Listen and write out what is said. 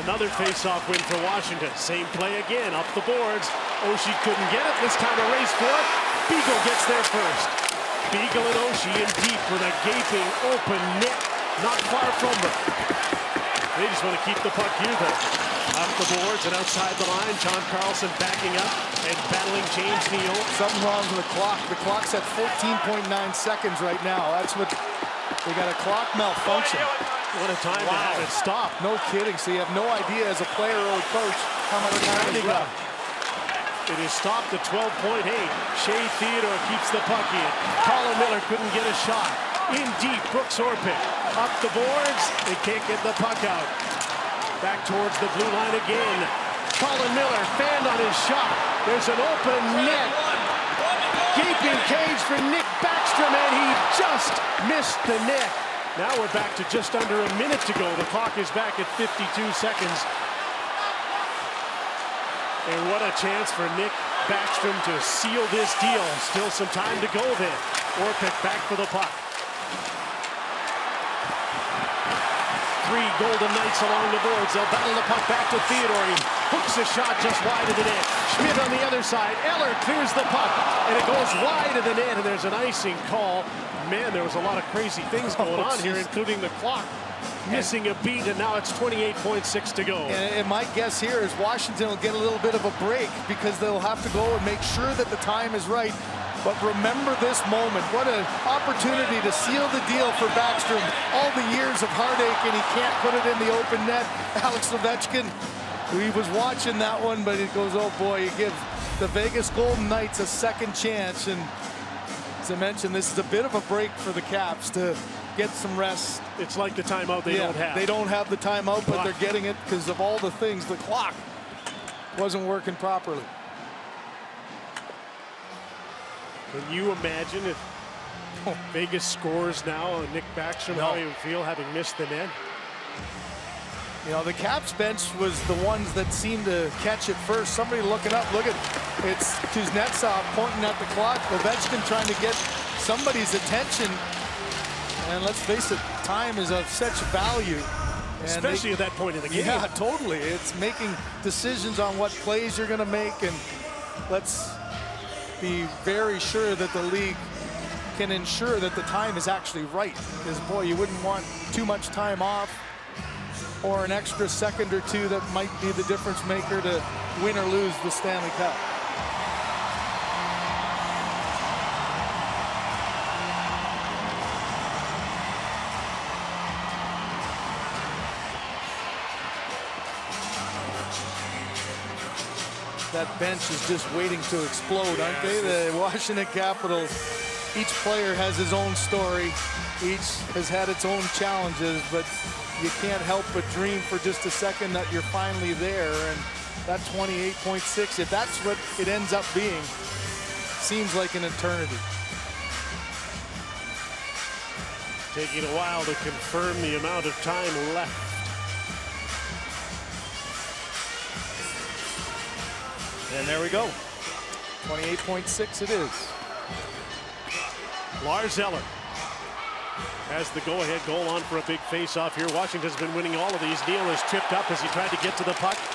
Another face-off win for Washington. Same play again, up the boards. Oshie couldn't get it. This time a race for it. Beagle gets there first. Beagle and Oshie in deep with a gaping open net not far from them. They just want to keep the puck here, though. Up the boards and outside the line. John Carlson backing up and battling James Neal. Something wrong with the clock. The clock's at 14.9 seconds right now. That's what they got, a clock malfunction. What a time to have it stop. No kidding. So you have no idea as a player or a coach how much time is left. It is stopped at 12.8. Shea Theodore keeps the puck in. Colin Miller couldn't get a shot. In deep, Brooks Orpik. Up the boards. They can't get the puck out. Back towards the blue line again. Colin Miller fanned on his shot. There's an open net. Gaping cage for Nick Backstrom, and he just missed the net. Now we're back to just under a minute to go. The clock is back at 52 seconds. And what a chance for Nick Backstrom to seal this deal. Still some time to go then. Orpik back for the puck. Three Golden Knights along the boards. They'll battle the puck back to Theodore. He hooks a shot just wide of the net. Schmidt on the other side. Eller clears the puck, and it goes wide of the net, and there's an icing call. Man, there was a lot of crazy things going on here, including the clock missing a beat, and now it's 28.6 to go. And my guess here is Washington will get a little bit of a break because they'll have to go and make sure that the time is right. But remember this moment. What an opportunity to seal the deal for Backstrom. All the years of heartache, and he can't put it in the open net. Alex Ovechkin, he was watching that one, but he goes, oh boy, you give the Vegas Golden Knights a second chance. And as I mentioned, this is a bit of a break for the Caps to get some rest. It's like the timeout they don't have. They don't have the timeout, but they're getting it because of all the things. The clock wasn't working properly. Can you imagine if Vegas scores now on Nick Backstrom, how he would feel having missed the net? You know, the Caps bench was the ones that seemed to catch it first. Somebody looking up, look at, it's Kuznetsov pointing at the clock. Ovechkin trying to get somebody's attention. And let's face it, time is of such value. Especially at that point in the game. Yeah, totally. It's making decisions on what plays you're gonna make, and let's be very sure that the league can ensure that the time is actually right. Because boy, you wouldn't want too much time off or an extra second or two that might be the difference maker to win or lose the Stanley Cup. That bench is just waiting to explode, aren't they? The Washington Capitals, each player has his own story. Each has had its own challenges, but you can't help but dream for just a second that you're finally there. And that 28.6, if that's what it ends up being, seems like an eternity. Taking a while to confirm the amount of time left. And there we go. 28.6 it is. Lars Eller has the go-ahead goal on for a big face-off here. Washington's been winning all of these. Neal is tripped up as he tried to get to the puck.